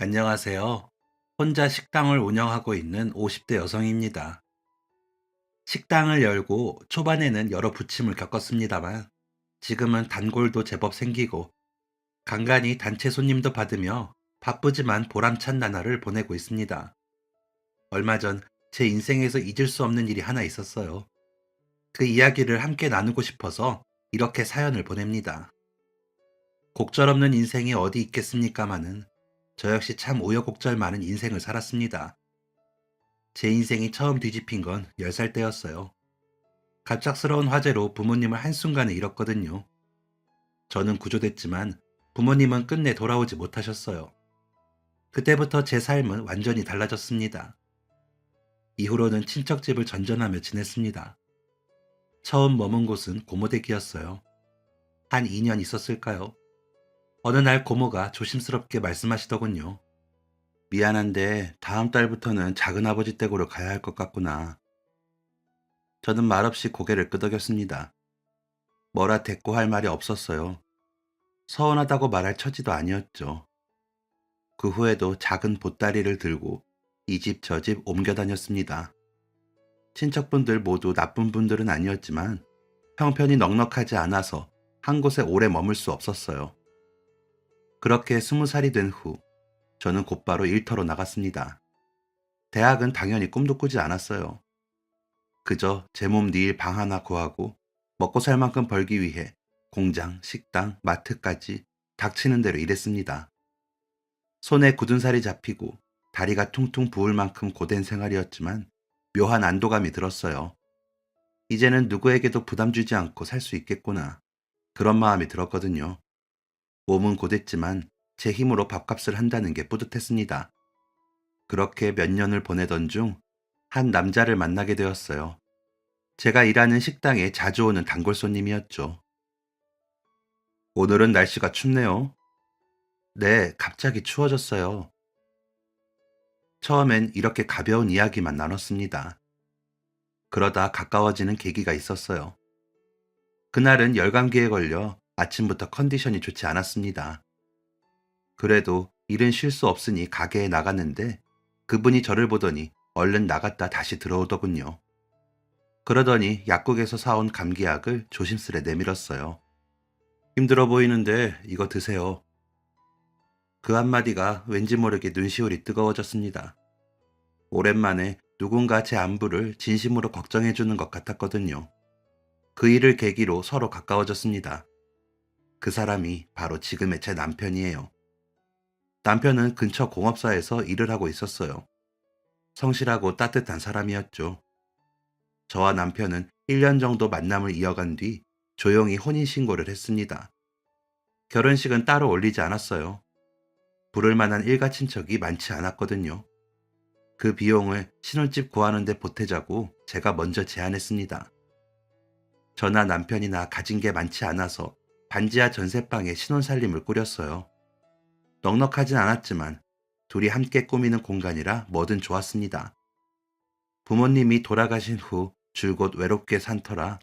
안녕하세요. 혼자 식당을 운영하고 있는 50대 여성입니다. 식당을 열고 초반에는 여러 부침을 겪었습니다만 지금은 단골도 제법 생기고 간간히 단체 손님도 받으며 바쁘지만 보람찬 나날을 보내고 있습니다. 얼마 전 제 인생에서 잊을 수 없는 일이 하나 있었어요. 그 이야기를 함께 나누고 싶어서 이렇게 사연을 보냅니다. 곡절없는 인생이 어디 있겠습니까마는 저 역시 참 우여곡절 많은 인생을 살았습니다. 제 인생이 처음 뒤집힌 건 10살 때였어요. 갑작스러운 화재로 부모님을 한순간에 잃었거든요. 저는 구조됐지만 부모님은 끝내 돌아오지 못하셨어요. 그때부터 제 삶은 완전히 달라졌습니다. 이후로는 친척집을 전전하며 지냈습니다. 처음 머문 곳은 고모댁이었어요. 한 2년 있었을까요? 어느 날 고모가 조심스럽게 말씀하시더군요. 미안한데 다음 달부터는 작은아버지 댁으로 가야 할 것 같구나. 저는 말없이 고개를 끄덕였습니다. 뭐라 대꾸할 말이 없었어요. 서운하다고 말할 처지도 아니었죠. 그 후에도 작은 보따리를 들고 이 집 저 집 옮겨 다녔습니다. 친척분들 모두 나쁜 분들은 아니었지만 형편이 넉넉하지 않아서 한 곳에 오래 머물 수 없었어요. 그렇게 20살이 된 후 저는 곧바로 일터로 나갔습니다. 대학은 당연히 꿈도 꾸지 않았어요. 그저 제 몸 닐 방 하나 구하고 먹고 살 만큼 벌기 위해 공장, 식당, 마트까지 닥치는 대로 일했습니다. 손에 굳은 살이 잡히고 다리가 퉁퉁 부을 만큼 고된 생활이었지만 묘한 안도감이 들었어요. 이제는 누구에게도 부담 주지 않고 살 수 있겠구나. 그런 마음이 들었거든요. 몸은 고됐지만 제 힘으로 밥값을 한다는 게 뿌듯했습니다. 그렇게 몇 년을 보내던 중 한 남자를 만나게 되었어요. 제가 일하는 식당에 자주 오는 단골 손님이었죠. 오늘은 날씨가 춥네요. 네, 갑자기 추워졌어요. 처음엔 이렇게 가벼운 이야기만 나눴습니다. 그러다 가까워지는 계기가 있었어요. 그날은 열감기에 걸려 아침부터 컨디션이 좋지 않았습니다. 그래도 일은 쉴 수 없으니 가게에 나갔는데 그분이 저를 보더니 얼른 나갔다 다시 들어오더군요. 그러더니 약국에서 사온 감기약을 조심스레 내밀었어요. 힘들어 보이는데 이거 드세요. 그 한마디가 왠지 모르게 눈시울이 뜨거워졌습니다. 오랜만에 누군가 제 안부를 진심으로 걱정해 주는 것 같았거든요. 그 일을 계기로 서로 가까워졌습니다. 그 사람이 바로 지금의 제 남편이에요. 남편은 근처 공업사에서 일을 하고 있었어요. 성실하고 따뜻한 사람이었죠. 저와 남편은 1년 정도 만남을 이어간 뒤 조용히 혼인신고를 했습니다. 결혼식은 따로 올리지 않았어요. 부를 만한 일가 친척이 많지 않았거든요. 그 비용을 신혼집 구하는 데 보태자고 제가 먼저 제안했습니다. 저나 남편이나 가진 게 많지 않아서 반지하 전셋방에 신혼살림을 꾸렸어요. 넉넉하진 않았지만 둘이 함께 꾸미는 공간이라 뭐든 좋았습니다. 부모님이 돌아가신 후 줄곧 외롭게 산 터라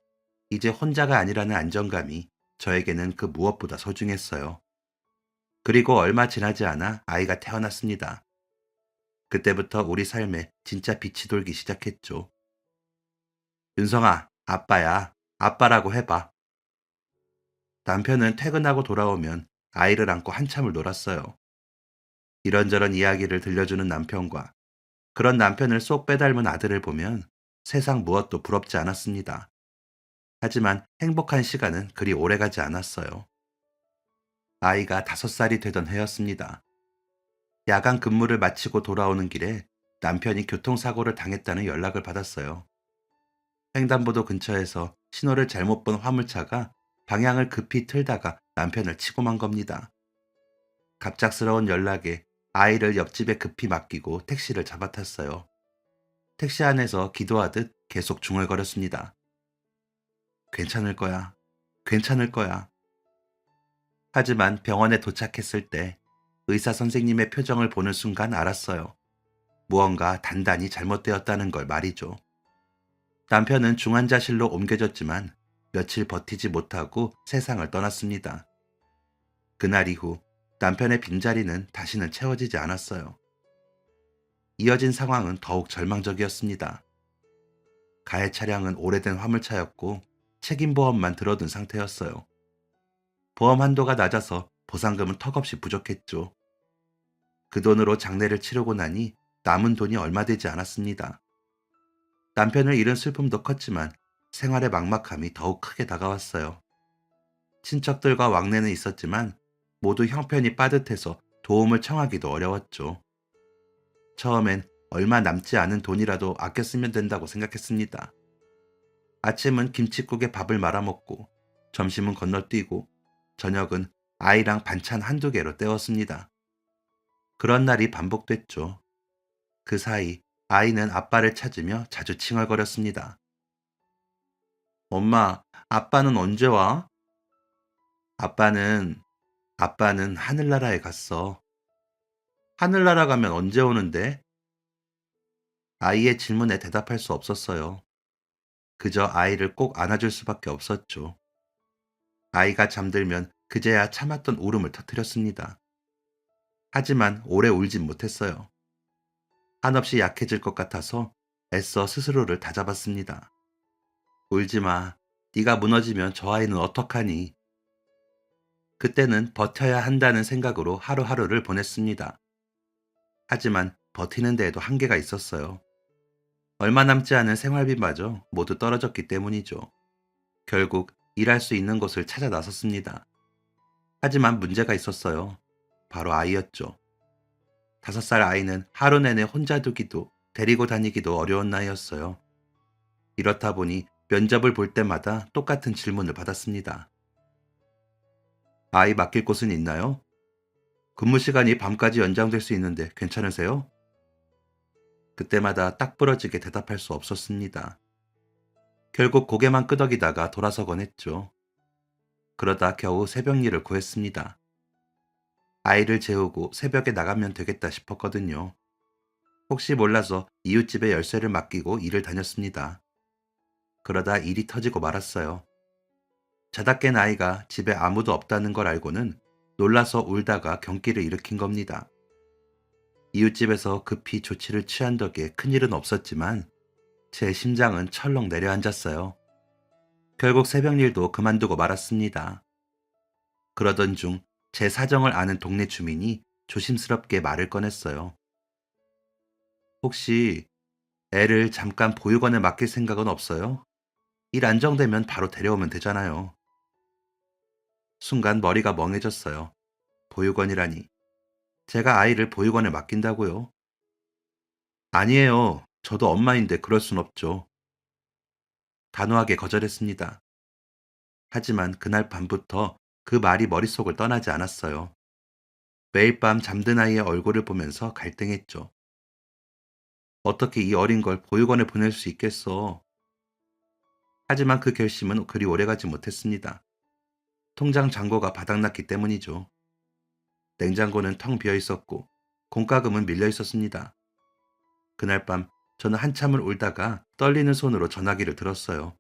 이제 혼자가 아니라는 안정감이 저에게는 그 무엇보다 소중했어요. 그리고 얼마 지나지 않아 아이가 태어났습니다. 그때부터 우리 삶에 진짜 빛이 돌기 시작했죠. 윤성아, 아빠야. 아빠라고 해봐. 남편은 퇴근하고 돌아오면 아이를 안고 한참을 놀았어요. 이런저런 이야기를 들려주는 남편과 그런 남편을 쏙 빼닮은 아들을 보면 세상 무엇도 부럽지 않았습니다. 하지만 행복한 시간은 그리 오래가지 않았어요. 아이가 5살이 되던 해였습니다. 야간 근무를 마치고 돌아오는 길에 남편이 교통사고를 당했다는 연락을 받았어요. 횡단보도 근처에서 신호를 잘못 본 화물차가 방향을 급히 틀다가 남편을 치고 만 겁니다. 갑작스러운 연락에 아이를 옆집에 급히 맡기고 택시를 잡아탔어요. 택시 안에서 기도하듯 계속 중얼거렸습니다. 괜찮을 거야. 괜찮을 거야. 하지만 병원에 도착했을 때 의사 선생님의 표정을 보는 순간 알았어요. 무언가 단단히 잘못되었다는 걸 말이죠. 남편은 중환자실로 옮겨졌지만 며칠 버티지 못하고 세상을 떠났습니다. 그날 이후 남편의 빈자리는 다시는 채워지지 않았어요. 이어진 상황은 더욱 절망적이었습니다. 가해 차량은 오래된 화물차였고 책임보험만 들어둔 상태였어요. 보험 한도가 낮아서 보상금은 턱없이 부족했죠. 그 돈으로 장례를 치르고 나니 남은 돈이 얼마 되지 않았습니다. 남편을 잃은 슬픔도 컸지만 생활의 막막함이 더욱 크게 다가왔어요. 친척들과 왕래는 있었지만 모두 형편이 빠듯해서 도움을 청하기도 어려웠죠. 처음엔 얼마 남지 않은 돈이라도 아껴 쓰면 된다고 생각했습니다. 아침은 김칫국에 밥을 말아먹고, 점심은 건너뛰고, 저녁은 아이랑 반찬 한두 개로 때웠습니다. 그런 날이 반복됐죠. 그 사이 아이는 아빠를 찾으며 자주 칭얼거렸습니다. 엄마, 아빠는 언제 와? 아빠는, 아빠는 하늘나라에 갔어. 하늘나라 가면 언제 오는데? 아이의 질문에 대답할 수 없었어요. 그저 아이를 꼭 안아줄 수밖에 없었죠. 아이가 잠들면 그제야 참았던 울음을 터뜨렸습니다. 하지만 오래 울진 못했어요. 한없이 약해질 것 같아서 애써 스스로를 다잡았습니다. 울지 마. 네가 무너지면 저 아이는 어떡하니? 그때는 버텨야 한다는 생각으로 하루하루를 보냈습니다. 하지만 버티는 데에도 한계가 있었어요. 얼마 남지 않은 생활비마저 모두 떨어졌기 때문이죠. 결국 일할 수 있는 곳을 찾아 나섰습니다. 하지만 문제가 있었어요. 바로 아이였죠. 5살 아이는 하루 내내 혼자 두기도 데리고 다니기도 어려운 나이였어요. 이렇다 보니 면접을 볼 때마다 똑같은 질문을 받았습니다. 아이 맡길 곳은 있나요? 근무 시간이 밤까지 연장될 수 있는데 괜찮으세요? 그때마다 딱 부러지게 대답할 수 없었습니다. 결국 고개만 끄덕이다가 돌아서곤 했죠. 그러다 겨우 새벽 일을 구했습니다. 아이를 재우고 새벽에 나가면 되겠다 싶었거든요. 혹시 몰라서 이웃집에 열쇠를 맡기고 일을 다녔습니다. 그러다 일이 터지고 말았어요. 자다 깬 아이가 집에 아무도 없다는 걸 알고는 놀라서 울다가 경기를 일으킨 겁니다. 이웃집에서 급히 조치를 취한 덕에 큰일은 없었지만 제 심장은 철렁 내려앉았어요. 결국 새벽 일도 그만두고 말았습니다. 그러던 중 제 사정을 아는 동네 주민이 조심스럽게 말을 꺼냈어요. 혹시 애를 잠깐 보육원에 맡길 생각은 없어요? 일 안정되면 바로 데려오면 되잖아요. 순간 머리가 멍해졌어요. 보육원이라니. 제가 아이를 보육원에 맡긴다고요? 아니에요. 저도 엄마인데 그럴 순 없죠. 단호하게 거절했습니다. 하지만 그날 밤부터 그 말이 머릿속을 떠나지 않았어요. 매일 밤 잠든 아이의 얼굴을 보면서 갈등했죠. 어떻게 이 어린 걸 보육원에 보낼 수 있겠어. 하지만 그 결심은 그리 오래가지 못했습니다. 통장 잔고가 바닥났기 때문이죠. 냉장고는 텅 비어 있었고 공과금은 밀려 있었습니다. 그날 밤 저는 한참을 울다가 떨리는 손으로 전화기를 들었어요.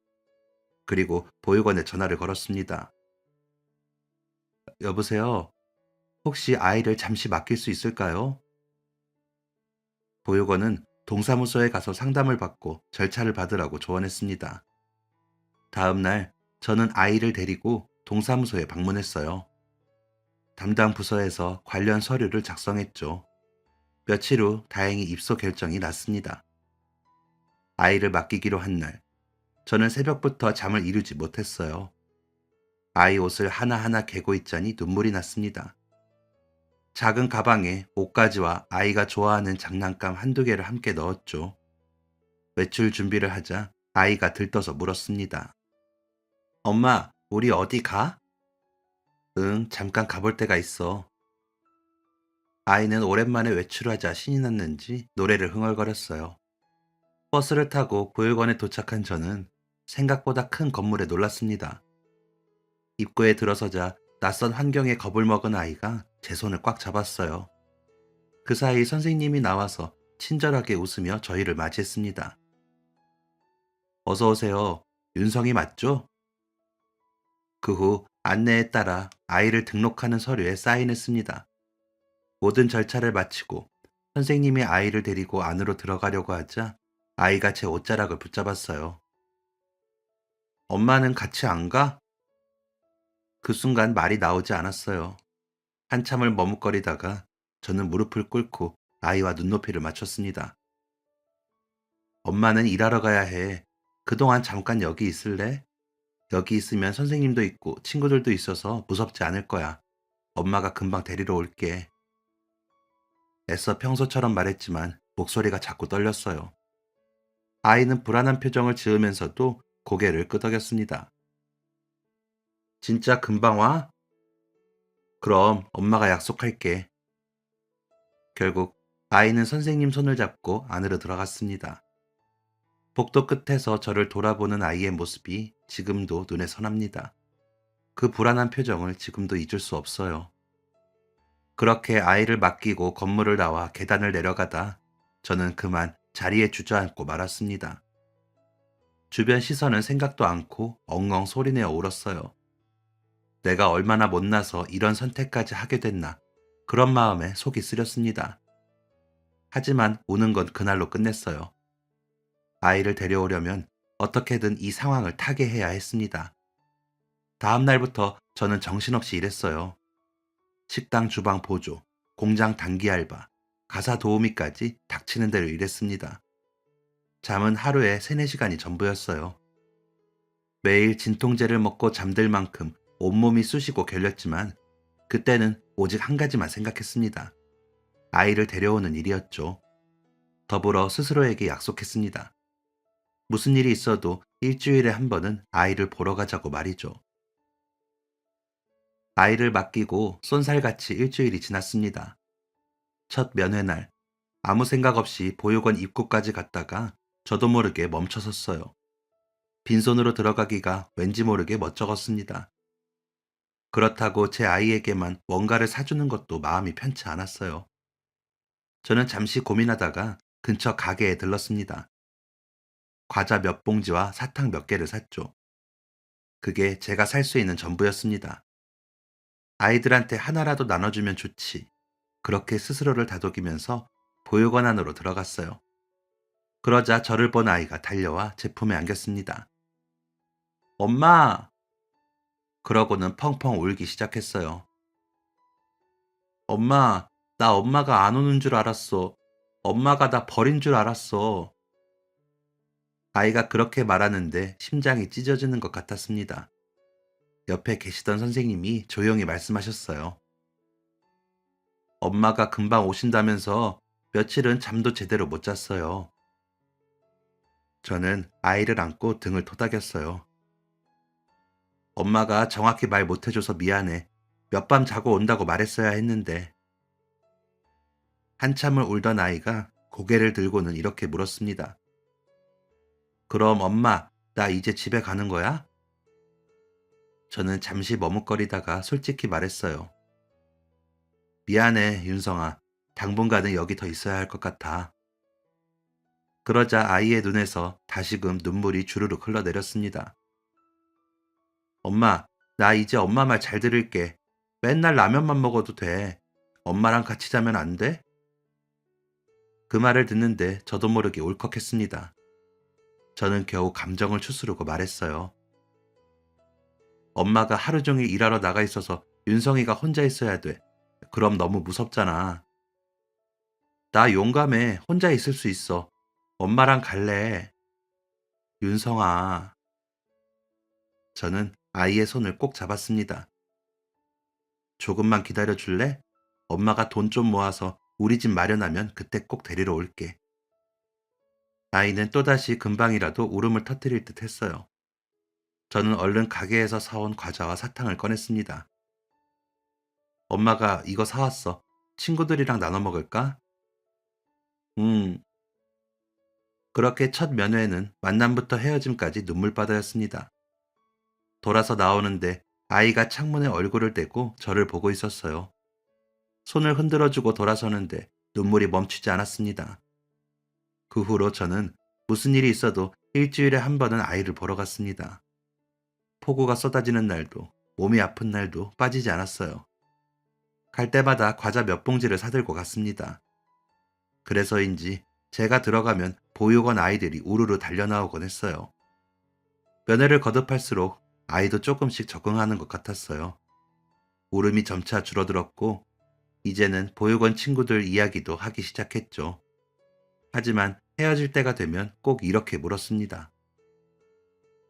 그리고 보육원에 전화를 걸었습니다. 여보세요? 혹시 아이를 잠시 맡길 수 있을까요? 보육원은 동사무소에 가서 상담을 받고 절차를 받으라고 조언했습니다. 다음 날 저는 아이를 데리고 동사무소에 방문했어요. 담당 부서에서 관련 서류를 작성했죠. 며칠 후 다행히 입소 결정이 났습니다. 아이를 맡기기로 한 날, 저는 새벽부터 잠을 이루지 못했어요. 아이 옷을 하나하나 개고 있자니 눈물이 났습니다. 작은 가방에 옷가지와 아이가 좋아하는 장난감 한두 개를 함께 넣었죠. 외출 준비를 하자 아이가 들떠서 물었습니다. 엄마, 우리 어디 가? 응, 잠깐 가볼 데가 있어. 아이는 오랜만에 외출을 하자 신이 났는지 노래를 흥얼거렸어요. 버스를 타고 보육원에 도착한 저는 생각보다 큰 건물에 놀랐습니다. 입구에 들어서자 낯선 환경에 겁을 먹은 아이가 제 손을 꽉 잡았어요. 그 사이 선생님이 나와서 친절하게 웃으며 저희를 맞이했습니다. 어서 오세요. 윤성이 맞죠? 그 후 안내에 따라 아이를 등록하는 서류에 사인했습니다. 모든 절차를 마치고 선생님이 아이를 데리고 안으로 들어가려고 하자 아이가 제 옷자락을 붙잡았어요. 엄마는 같이 안 가? 그 순간 말이 나오지 않았어요. 한참을 머뭇거리다가 저는 무릎을 꿇고 아이와 눈높이를 맞췄습니다. 엄마는 일하러 가야 해. 그동안 잠깐 여기 있을래? 여기 있으면 선생님도 있고 친구들도 있어서 무섭지 않을 거야. 엄마가 금방 데리러 올게. 애써 평소처럼 말했지만 목소리가 자꾸 떨렸어요. 아이는 불안한 표정을 지으면서도 고개를 끄덕였습니다. 진짜 금방 와? 그럼 엄마가 약속할게. 결국 아이는 선생님 손을 잡고 안으로 들어갔습니다. 복도 끝에서 저를 돌아보는 아이의 모습이 지금도 눈에 선합니다. 그 불안한 표정을 지금도 잊을 수 없어요. 그렇게 아이를 맡기고 건물을 나와 계단을 내려가다 저는 그만 자리에 주저앉고 말았습니다. 주변 시선은 생각도 않고 엉엉 소리내어 울었어요. 내가 얼마나 못나서 이런 선택까지 하게 됐나 그런 마음에 속이 쓰렸습니다. 하지만 우는 건 그날로 끝냈어요. 아이를 데려오려면 어떻게든 이 상황을 타개해야 했습니다. 다음 날부터 저는 정신없이 일했어요. 식당 주방 보조, 공장 단기 알바, 가사 도우미까지 닥치는 대로 일했습니다. 잠은 하루에 3, 4시간이 전부였어요. 매일 진통제를 먹고 잠들 만큼 온몸이 쑤시고 결렸지만 그때는 오직 한 가지만 생각했습니다. 아이를 데려오는 일이었죠. 더불어 스스로에게 약속했습니다. 무슨 일이 있어도 일주일에 한 번은 아이를 보러 가자고 말이죠. 아이를 맡기고 쏜살같이 일주일이 지났습니다. 첫 면회날, 아무 생각 없이 보육원 입구까지 갔다가 저도 모르게 멈춰섰어요. 빈손으로 들어가기가 왠지 모르게 멋쩍었습니다. 그렇다고 제 아이에게만 뭔가를 사주는 것도 마음이 편치 않았어요. 저는 잠시 고민하다가 근처 가게에 들렀습니다. 과자 몇 봉지와 사탕 몇 개를 샀죠. 그게 제가 살 수 있는 전부였습니다. 아이들한테 하나라도 나눠주면 좋지. 그렇게 스스로를 다독이면서 보육원 안으로 들어갔어요. 그러자 저를 본 아이가 달려와 제 품에 안겼습니다. 엄마! 그러고는 펑펑 울기 시작했어요. 엄마, 나 엄마가 안 오는 줄 알았어. 엄마가 나 버린 줄 알았어. 아이가 그렇게 말하는데 심장이 찢어지는 것 같았습니다. 옆에 계시던 선생님이 조용히 말씀하셨어요. 엄마가 금방 오신다면서 며칠은 잠도 제대로 못 잤어요. 저는 아이를 안고 등을 토닥였어요. 엄마가 정확히 말 못해줘서 미안해. 몇 밤 자고 온다고 말했어야 했는데. 한참을 울던 아이가 고개를 들고는 이렇게 물었습니다. 그럼 엄마, 나 이제 집에 가는 거야? 저는 잠시 머뭇거리다가 솔직히 말했어요. 미안해, 윤성아. 당분간은 여기 더 있어야 할 것 같아. 그러자 아이의 눈에서 다시금 눈물이 주르륵 흘러내렸습니다. 엄마, 나 이제 엄마 말 잘 들을게. 맨날 라면만 먹어도 돼. 엄마랑 같이 자면 안 돼? 그 말을 듣는데 저도 모르게 울컥했습니다. 저는 겨우 감정을 추스르고 말했어요. 엄마가 하루 종일 일하러 나가 있어서 윤성이가 혼자 있어야 돼. 그럼 너무 무섭잖아. 나 용감해. 혼자 있을 수 있어. 엄마랑 갈래. 윤성아. 저는 아이의 손을 꼭 잡았습니다. 조금만 기다려 줄래? 엄마가 돈 좀 모아서 우리 집 마련하면 그때 꼭 데리러 올게. 아이는 또다시 금방이라도 울음을 터뜨릴 듯 했어요. 저는 얼른 가게에서 사온 과자와 사탕을 꺼냈습니다. 엄마가 이거 사왔어. 친구들이랑 나눠 먹을까? 음, 그렇게 첫 면회는 만남부터 헤어짐까지 눈물바다였습니다. 돌아서 나오는데 아이가 창문에 얼굴을 대고 저를 보고 있었어요. 손을 흔들어주고 돌아서는데 눈물이 멈추지 않았습니다. 그 후로 저는 무슨 일이 있어도 일주일에 한 번은 아이를 보러 갔습니다. 폭우가 쏟아지는 날도, 몸이 아픈 날도 빠지지 않았어요. 갈 때마다 과자 몇 봉지를 사들고 갔습니다. 그래서인지 제가 들어가면 보육원 아이들이 우르르 달려나오곤 했어요. 면회를 거듭할수록 아이도 조금씩 적응하는 것 같았어요. 울음이 점차 줄어들었고 이제는 보육원 친구들 이야기도 하기 시작했죠. 하지만 헤어질 때가 되면 꼭 이렇게 물었습니다.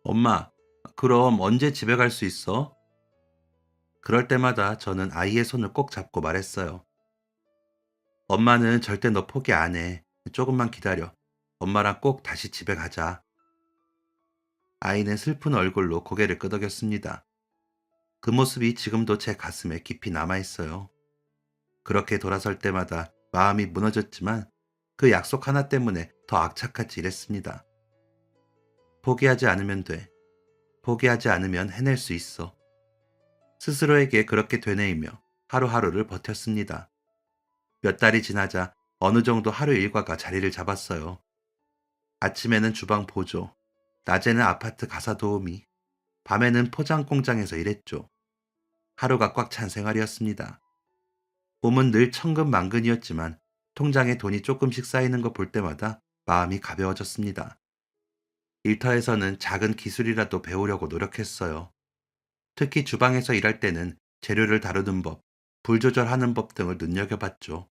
엄마, 그럼 언제 집에 갈 수 있어? 그럴 때마다 저는 아이의 손을 꼭 잡고 말했어요. 엄마는 절대 너 포기 안 해. 조금만 기다려. 엄마랑 꼭 다시 집에 가자. 아이는 슬픈 얼굴로 고개를 끄덕였습니다. 그 모습이 지금도 제 가슴에 깊이 남아있어요. 그렇게 돌아설 때마다 마음이 무너졌지만 그 약속 하나 때문에 더 악착같이 일했습니다. 포기하지 않으면 돼. 포기하지 않으면 해낼 수 있어. 스스로에게 그렇게 되뇌이며 하루하루를 버텼습니다. 몇 달이 지나자 어느 정도 하루 일과가 자리를 잡았어요. 아침에는 주방 보조, 낮에는 아파트 가사 도우미, 밤에는 포장 공장에서 일했죠. 하루가 꽉 찬 생활이었습니다. 몸은 늘 천근만근이었지만 통장에 돈이 조금씩 쌓이는 거 볼 때마다 마음이 가벼워졌습니다. 일터에서는 작은 기술이라도 배우려고 노력했어요. 특히 주방에서 일할 때는 재료를 다루는 법, 불 조절하는 법 등을 눈여겨봤죠.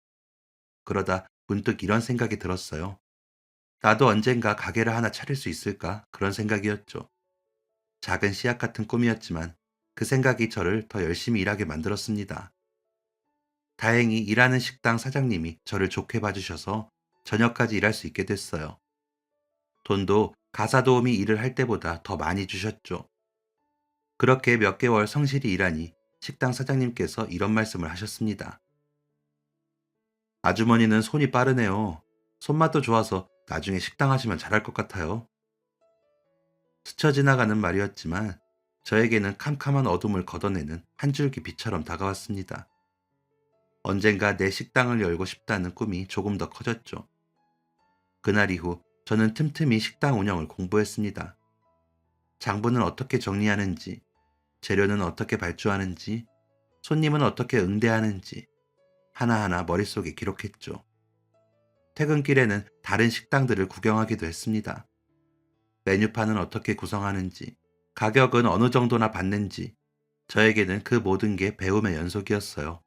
그러다 문득 이런 생각이 들었어요. 나도 언젠가 가게를 하나 차릴 수 있을까? 그런 생각이었죠. 작은 씨앗 같은 꿈이었지만 그 생각이 저를 더 열심히 일하게 만들었습니다. 다행히 일하는 식당 사장님이 저를 좋게 봐주셔서 저녁까지 일할 수 있게 됐어요. 돈도 가사 도우미 일을 할 때보다 더 많이 주셨죠. 그렇게 몇 개월 성실히 일하니 식당 사장님께서 이런 말씀을 하셨습니다. 아주머니는 손이 빠르네요. 손맛도 좋아서 나중에 식당 하시면 잘할 것 같아요. 스쳐 지나가는 말이었지만 저에게는 캄캄한 어둠을 걷어내는 한 줄기 빛처럼 다가왔습니다. 언젠가 내 식당을 열고 싶다는 꿈이 조금 더 커졌죠. 그날 이후 저는 틈틈이 식당 운영을 공부했습니다. 장부는 어떻게 정리하는지, 재료는 어떻게 발주하는지, 손님은 어떻게 응대하는지 하나하나 머릿속에 기록했죠. 퇴근길에는 다른 식당들을 구경하기도 했습니다. 메뉴판은 어떻게 구성하는지, 가격은 어느 정도나 받는지, 저에게는 그 모든 게 배움의 연속이었어요.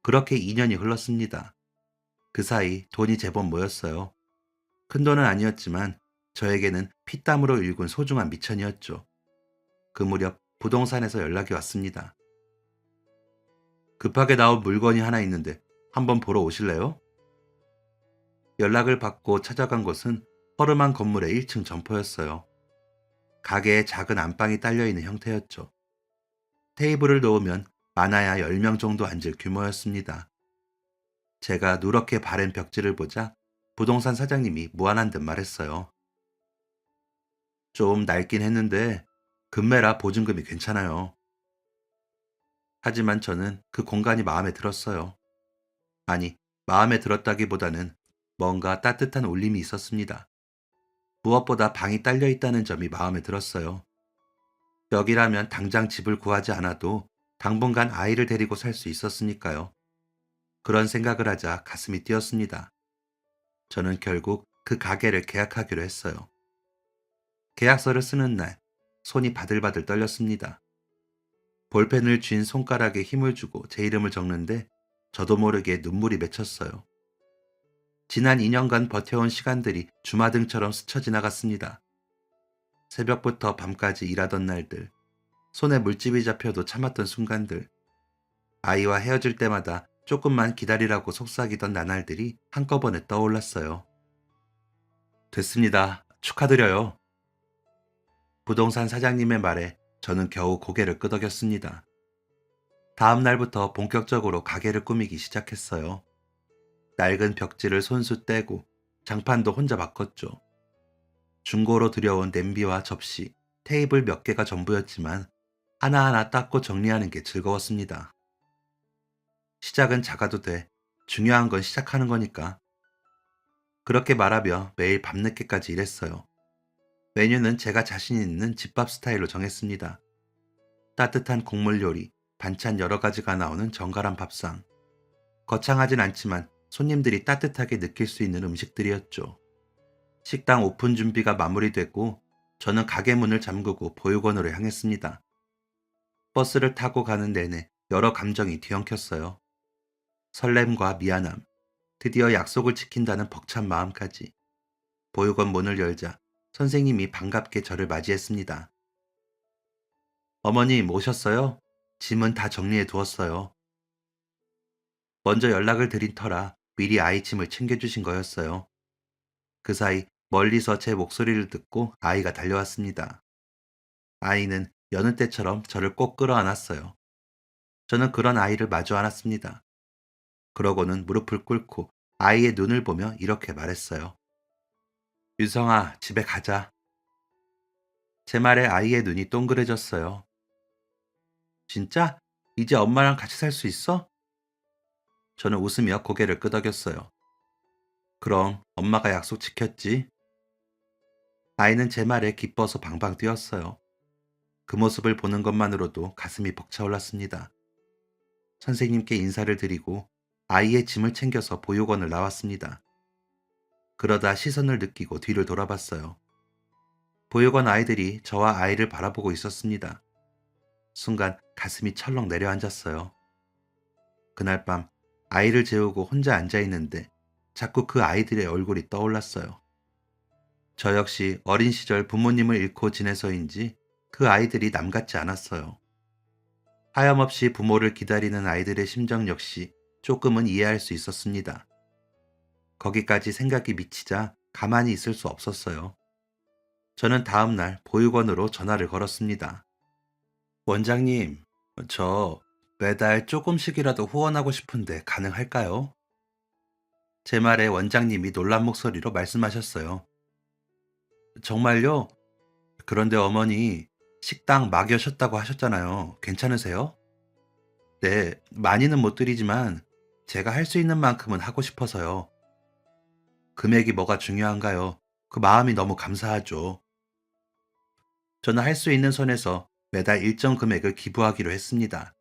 그렇게 2년이 흘렀습니다. 그 사이 돈이 제법 모였어요. 큰 돈은 아니었지만 저에게는 피땀으로 일군 소중한 미천이었죠. 그 무렵 부동산에서 연락이 왔습니다. 급하게 나온 물건이 하나 있는데 한번 보러 오실래요? 연락을 받고 찾아간 곳은 허름한 건물의 1층 점포였어요. 가게에 작은 안방이 딸려있는 형태였죠. 테이블을 놓으면 많아야 10명 정도 앉을 규모였습니다. 제가 누렇게 바랜 벽지를 보자 부동산 사장님이 무안한 듯 말했어요. 좀 낡긴 했는데 금매라 보증금이 괜찮아요. 하지만 저는 그 공간이 마음에 들었어요. 아니, 마음에 들었다기보다는 뭔가 따뜻한 울림이 있었습니다. 무엇보다 방이 딸려 있다는 점이 마음에 들었어요. 여기라면 당장 집을 구하지 않아도 당분간 아이를 데리고 살 수 있었으니까요. 그런 생각을 하자 가슴이 뛰었습니다. 저는 결국 그 가게를 계약하기로 했어요. 계약서를 쓰는 날, 손이 바들바들 떨렸습니다. 볼펜을 쥔 손가락에 힘을 주고 제 이름을 적는데 저도 모르게 눈물이 맺혔어요. 지난 2년간 버텨온 시간들이 주마등처럼 스쳐 지나갔습니다. 새벽부터 밤까지 일하던 날들, 손에 물집이 잡혀도 참았던 순간들, 아이와 헤어질 때마다 조금만 기다리라고 속삭이던 나날들이 한꺼번에 떠올랐어요. 됐습니다. 축하드려요. 부동산 사장님의 말에 저는 겨우 고개를 끄덕였습니다. 다음 날부터 본격적으로 가게를 꾸미기 시작했어요. 낡은 벽지를 손수 떼고 장판도 혼자 바꿨죠. 중고로 들여온 냄비와 접시, 테이블 몇 개가 전부였지만 하나하나 닦고 정리하는 게 즐거웠습니다. 시작은 작아도 돼. 중요한 건 시작하는 거니까. 그렇게 말하며 매일 밤늦게까지 일했어요. 메뉴는 제가 자신 있는 집밥 스타일로 정했습니다. 따뜻한 국물 요리, 반찬 여러 가지가 나오는 정갈한 밥상. 거창하진 않지만 손님들이 따뜻하게 느낄 수 있는 음식들이었죠. 식당 오픈 준비가 마무리됐고 저는 가게 문을 잠그고 보육원으로 향했습니다. 버스를 타고 가는 내내 여러 감정이 뒤엉켰어요. 설렘과 미안함, 드디어 약속을 지킨다는 벅찬 마음까지. 보육원 문을 열자 선생님이 반갑게 저를 맞이했습니다. 어머님 오셨어요? 짐은 다 정리해 두었어요. 먼저 연락을 드린 터라 미리 아이 짐을 챙겨주신 거였어요. 그 사이 멀리서 제 목소리를 듣고 아이가 달려왔습니다. 아이는 여느 때처럼 저를 꼭 끌어안았어요. 저는 그런 아이를 마주 안았습니다. 그러고는 무릎을 꿇고 아이의 눈을 보며 이렇게 말했어요. 유성아, 집에 가자. 제 말에 아이의 눈이 동그래졌어요. 진짜? 이제 엄마랑 같이 살 수 있어? 저는 웃으며 고개를 끄덕였어요. 그럼 엄마가 약속 지켰지? 아이는 제 말에 기뻐서 방방 뛰었어요. 그 모습을 보는 것만으로도 가슴이 벅차올랐습니다. 선생님께 인사를 드리고 아이의 짐을 챙겨서 보육원을 나왔습니다. 그러다 시선을 느끼고 뒤를 돌아봤어요. 보육원 아이들이 저와 아이를 바라보고 있었습니다. 순간 가슴이 철렁 내려앉았어요. 그날 밤 아이를 재우고 혼자 앉아 있는데 자꾸 그 아이들의 얼굴이 떠올랐어요. 저 역시 어린 시절 부모님을 잃고 지내서인지 그 아이들이 남 같지 않았어요. 하염없이 부모를 기다리는 아이들의 심정 역시 조금은 이해할 수 있었습니다. 거기까지 생각이 미치자 가만히 있을 수 없었어요. 저는 다음 날 보육원으로 전화를 걸었습니다. 원장님, 저 매달 조금씩이라도 후원하고 싶은데 가능할까요? 제 말에 원장님이 놀란 목소리로 말씀하셨어요. 정말요? 그런데 어머니, 식당 막 여셨다고 하셨잖아요. 괜찮으세요? 네, 많이는 못 드리지만 제가 할 수 있는 만큼은 하고 싶어서요. 금액이 뭐가 중요한가요? 그 마음이 너무 감사하죠. 저는 할 수 있는 선에서 매달 일정 금액을 기부하기로 했습니다.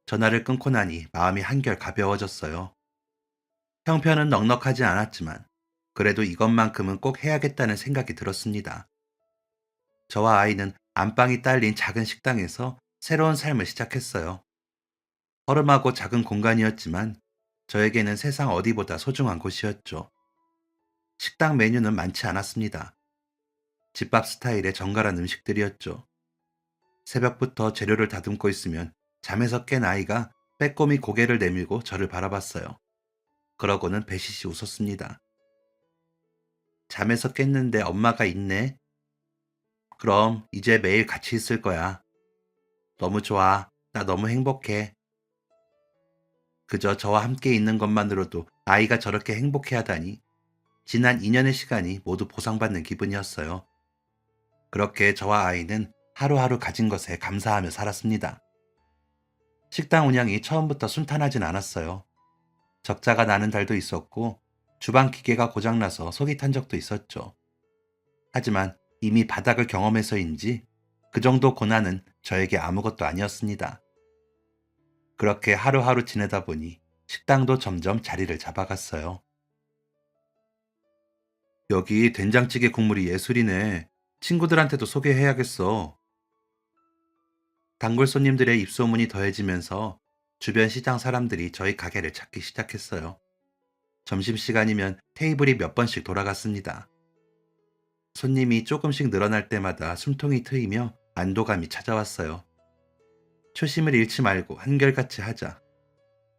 전화를 끊고 나니 마음이 한결 가벼워졌어요. 형편은 넉넉하지 않았지만 그래도 이것만큼은 꼭 해야겠다는 생각이 들었습니다. 저와 아이는 안방이 딸린 작은 식당에서 새로운 삶을 시작했어요. 허름하고 작은 공간이었지만 저에게는 세상 어디보다 소중한 곳이었죠. 식당 메뉴는 많지 않았습니다. 집밥 스타일의 정갈한 음식들이었죠. 새벽부터 재료를 다듬고 있으면 잠에서 깬 아이가 빼꼼히 고개를 내밀고 저를 바라봤어요. 그러고는 배시시 웃었습니다. 잠에서 깼는데 엄마가 있네. 그럼 이제 매일 같이 있을 거야. 너무 좋아. 나 너무 행복해. 그저 저와 함께 있는 것만으로도 아이가 저렇게 행복해하다니 지난 2년의 시간이 모두 보상받는 기분이었어요. 그렇게 저와 아이는 하루하루 가진 것에 감사하며 살았습니다. 식당 운영이 처음부터 순탄하진 않았어요. 적자가 나는 달도 있었고 주방 기계가 고장나서 속이 탄 적도 있었죠. 하지만 이미 바닥을 경험해서인지 그 정도 고난은 저에게 아무것도 아니었습니다. 그렇게 하루하루 지내다 보니 식당도 점점 자리를 잡아갔어요. 여기 된장찌개 국물이 예술이네. 친구들한테도 소개해야겠어. 단골 손님들의 입소문이 더해지면서 주변 시장 사람들이 저희 가게를 찾기 시작했어요. 점심시간이면 테이블이 몇 번씩 돌아갔습니다. 손님이 조금씩 늘어날 때마다 숨통이 트이며 안도감이 찾아왔어요. 초심을 잃지 말고 한결같이 하자.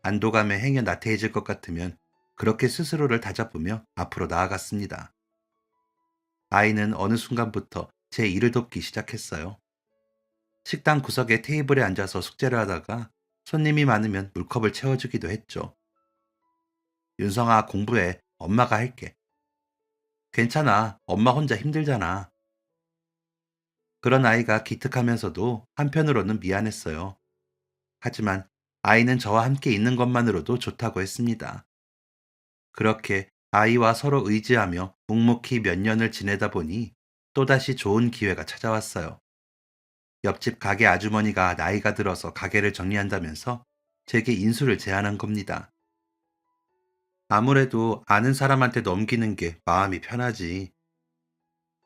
안도감에 행여 나태해질 것 같으면 그렇게 스스로를 다잡으며 앞으로 나아갔습니다. 아이는 어느 순간부터 제 일을 돕기 시작했어요. 식당 구석의 테이블에 앉아서 숙제를 하다가 손님이 많으면 물컵을 채워주기도 했죠. 윤성아, 공부해. 엄마가 할게. 괜찮아. 엄마 혼자 힘들잖아. 그런 아이가 기특하면서도 한편으로는 미안했어요. 하지만 아이는 저와 함께 있는 것만으로도 좋다고 했습니다. 그렇게 아이와 서로 의지하며 묵묵히 몇 년을 지내다 보니 또다시 좋은 기회가 찾아왔어요. 옆집 가게 아주머니가 나이가 들어서 가게를 정리한다면서 제게 인수를 제안한 겁니다. 아무래도 아는 사람한테 넘기는 게 마음이 편하지.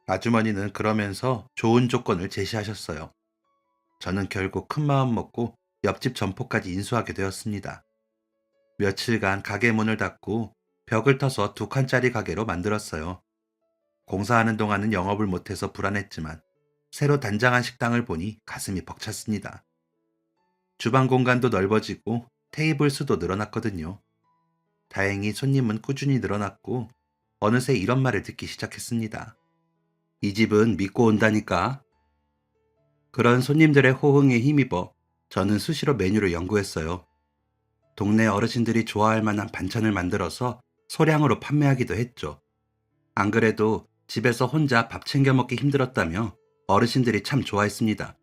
아주머니는 그러면서 좋은 조건을 제시하셨어요. 저는 결국 큰 마음 먹고 옆집 점포까지 인수하게 되었습니다. 며칠간 가게 문을 닫고 벽을 터서 2칸짜리 가게로 만들었어요. 공사하는 동안은 영업을 못해서 불안했지만 새로 단장한 식당을 보니 가슴이 벅찼습니다. 주방 공간도 넓어지고 테이블 수도 늘어났거든요. 다행히 손님은 꾸준히 늘어났고 어느새 이런 말을 듣기 시작했습니다. 이 집은 믿고 온다니까. 그런 손님들의 호응에 힘입어 저는 수시로 메뉴를 연구했어요. 동네 어르신들이 좋아할 만한 반찬을 만들어서 소량으로 판매하기도 했죠. 안 그래도 집에서 혼자 밥 챙겨 먹기 힘들었다며 어르신들이 참 좋아했습니다.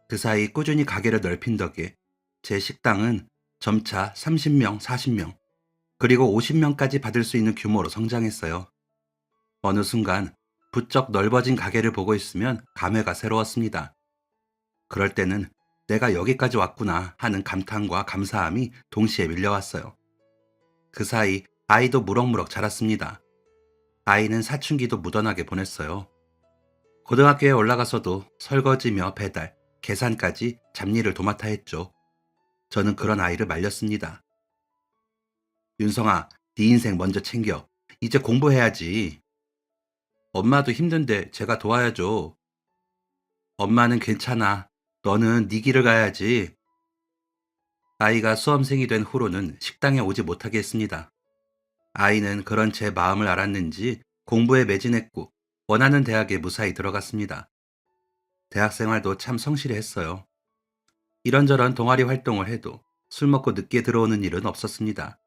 그 사이 꾸준히 가게를 넓힌 덕에 제 식당은 점차 30명, 40명, 그리고 50명까지 받을 수 있는 규모로 성장했어요. 어느 순간 부쩍 넓어진 가게를 보고 있으면 감회가 새로웠습니다. 그럴 때는 내가 여기까지 왔구나 하는 감탄과 감사함이 동시에 밀려왔어요. 그 사이 아이도 무럭무럭 자랐습니다. 아이는 사춘기도 무던하게 보냈어요. 고등학교에 올라가서도 설거지며 배달, 계산까지 잡일을 도맡아 했죠. 저는 그런 아이를 말렸습니다. 윤성아, 네 인생 먼저 챙겨. 이제 공부해야지. 엄마도 힘든데 제가 도와야죠. 엄마는 괜찮아. 너는 네 길을 가야지. 아이가 수험생이 된 후로는 식당에 오지 못하게 했습니다. 아이는 그런 제 마음을 알았는지 공부에 매진했고 원하는 대학에 무사히 들어갔습니다. 대학 생활도 참 성실히 했어요. 이런저런 동아리 활동을 해도 술 먹고 늦게 들어오는 일은 없었습니다.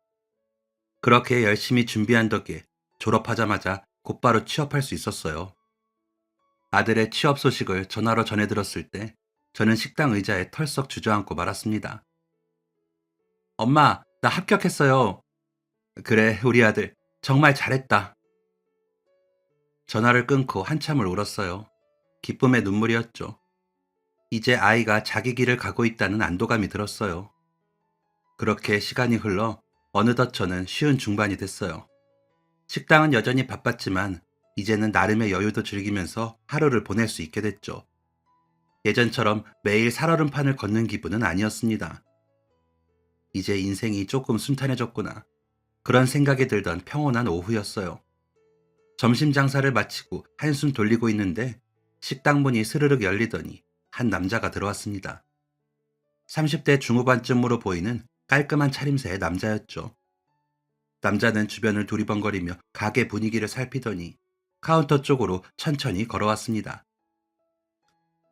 그렇게 열심히 준비한 덕에 졸업하자마자 곧바로 취업할 수 있었어요. 아들의 취업 소식을 전화로 전해 들었을 때 저는 식당 의자에 털썩 주저앉고 말았습니다. 엄마, 나 합격했어요. 그래, 우리 아들. 정말 잘했다. 전화를 끊고 한참을 울었어요. 기쁨의 눈물이었죠. 이제 아이가 자기 길을 가고 있다는 안도감이 들었어요. 그렇게 시간이 흘러 어느덧 저는 쉬운 중반이 됐어요. 식당은 여전히 바빴지만 이제는 나름의 여유도 즐기면서 하루를 보낼 수 있게 됐죠. 예전처럼 매일 살얼음판을 걷는 기분은 아니었습니다. 이제 인생이 조금 순탄해졌구나. 그런 생각이 들던 평온한 오후였어요. 점심 장사를 마치고 한숨 돌리고 있는데 식당 문이 스르륵 열리더니 한 남자가 들어왔습니다. 30대 중후반쯤으로 보이는 깔끔한 차림새의 남자였죠. 남자는 주변을 두리번거리며 가게 분위기를 살피더니 카운터 쪽으로 천천히 걸어왔습니다.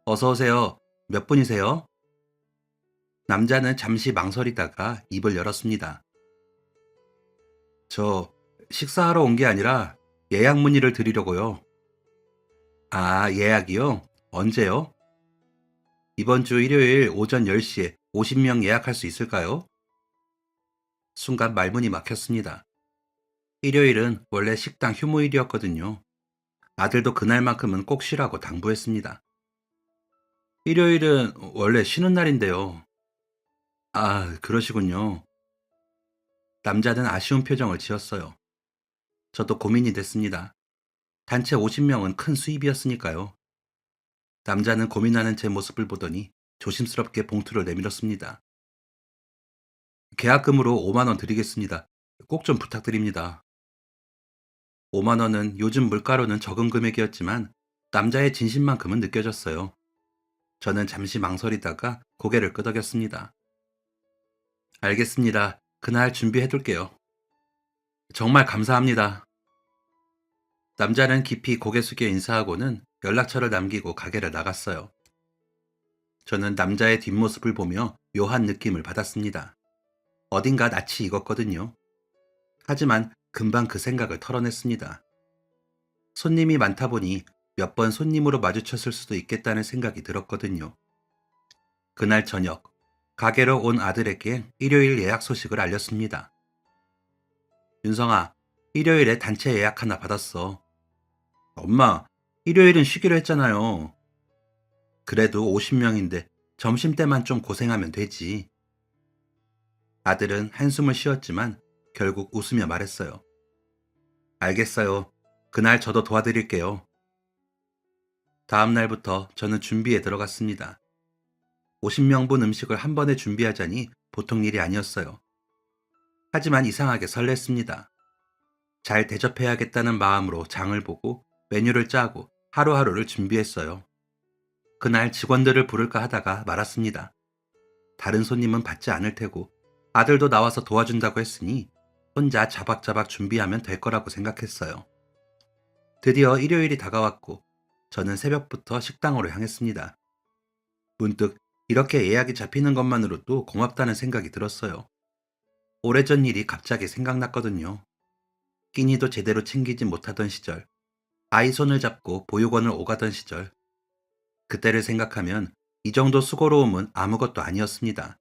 어서 오세요. 몇 분이세요? 남자는 잠시 망설이다가 입을 열었습니다. 저 식사하러 온 게 아니라 예약 문의를 드리려고요. 아, 예약이요? 언제요? 이번 주 일요일 오전 10시에 50명 예약할 수 있을까요? 순간 말문이 막혔습니다. 일요일은 원래 식당 휴무일이었거든요. 아들도 그날만큼은 꼭 쉬라고 당부했습니다. 일요일은 원래 쉬는 날인데요. 아, 그러시군요. 남자는 아쉬운 표정을 지었어요. 저도 고민이 됐습니다. 단체 50명은 큰 수입이었으니까요. 남자는 고민하는 제 모습을 보더니 조심스럽게 봉투를 내밀었습니다. 계약금으로 5만 원 드리겠습니다. 꼭 좀 부탁드립니다. 5만 원은 요즘 물가로는 적은 금액이었지만 남자의 진심만큼은 느껴졌어요. 저는 잠시 망설이다가 고개를 끄덕였습니다. 알겠습니다. 그날 준비해둘게요. 정말 감사합니다. 남자는 깊이 고개 숙여 인사하고는 연락처를 남기고 가게를 나갔어요. 저는 남자의 뒷모습을 보며 묘한 느낌을 받았습니다. 어딘가 낯이 익었거든요. 하지만 금방 그 생각을 털어냈습니다. 손님이 많다 보니 몇 번 손님으로 마주쳤을 수도 있겠다는 생각이 들었거든요. 그날 저녁, 가게로 온 아들에게 일요일 예약 소식을 알렸습니다. 윤성아, 일요일에 단체 예약 하나 받았어. 엄마, 일요일은 쉬기로 했잖아요. 그래도 50명인데 점심때만 좀 고생하면 되지. 아들은 한숨을 쉬었지만 결국 웃으며 말했어요. 알겠어요. 그날 저도 도와드릴게요. 다음 날부터 저는 준비에 들어갔습니다. 50명분 음식을 한 번에 준비하자니 보통 일이 아니었어요. 하지만 이상하게 설렜습니다. 잘 대접해야겠다는 마음으로 장을 보고 메뉴를 짜고 하루하루를 준비했어요. 그날 직원들을 부를까 하다가 말았습니다. 다른 손님은 받지 않을 테고 아들도 나와서 도와준다고 했으니 혼자 자박자박 준비하면 될 거라고 생각했어요. 드디어 일요일이 다가왔고 저는 새벽부터 식당으로 향했습니다. 문득 이렇게 예약이 잡히는 것만으로도 고맙다는 생각이 들었어요. 오래전 일이 갑자기 생각났거든요. 끼니도 제대로 챙기지 못하던 시절, 아이 손을 잡고 보육원을 오가던 시절, 그때를 생각하면 이 정도 수고로움은 아무것도 아니었습니다.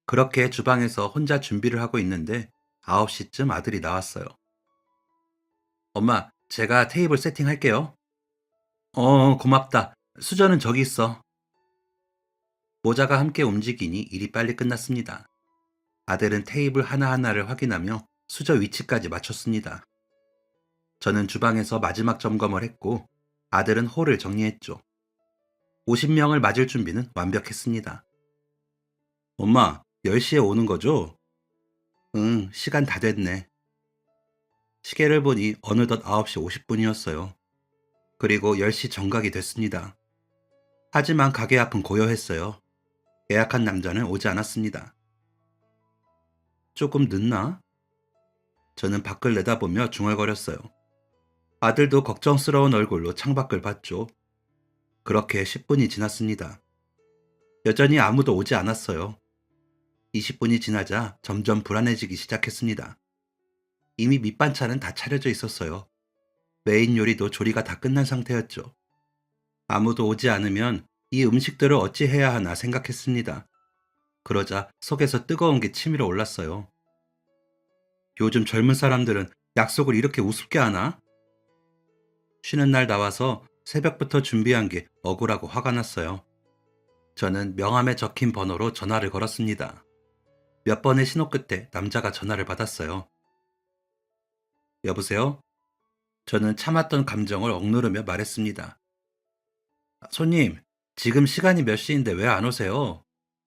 그렇게 주방에서 혼자 준비를 하고 있는데 9시쯤 아들이 나왔어요. 엄마, 제가 테이블 세팅할게요. 고맙다. 수저는 저기 있어. 모자가 함께 움직이니 일이 빨리 끝났습니다. 아들은 테이블 하나하나를 확인하며 수저 위치까지 맞췄습니다. 저는 주방에서 마지막 점검을 했고 아들은 홀을 정리했죠. 50명을 맞을 준비는 완벽했습니다. 엄마, 10시에 오는 거죠? 응, 시간 다 됐네. 시계를 보니 어느덧 9시 50분이었어요. 그리고 10시 정각이 됐습니다. 하지만 가게 앞은 고요했어요. 예약한 남자는 오지 않았습니다. 조금 늦나? 저는 밖을 내다보며 중얼거렸어요. 아들도 걱정스러운 얼굴로 창밖을 봤죠. 그렇게 10분이 지났습니다. 여전히 아무도 오지 않았어요. 20분이 지나자 점점 불안해지기 시작했습니다. 이미 밑반찬은 다 차려져 있었어요. 메인 요리도 조리가 다 끝난 상태였죠. 아무도 오지 않으면 이 음식들을 어찌 해야 하나 생각했습니다. 그러자 속에서 뜨거운 게 치밀어 올랐어요. 요즘 젊은 사람들은 약속을 이렇게 우습게 하나? 쉬는 날 나와서 새벽부터 준비한 게 억울하고 화가 났어요. 저는 명함에 적힌 번호로 전화를 걸었습니다. 몇 번의 신호 끝에 남자가 전화를 받았어요. 여보세요? 저는 참았던 감정을 억누르며 말했습니다. 손님, 지금 시간이 몇 시인데 왜 안 오세요?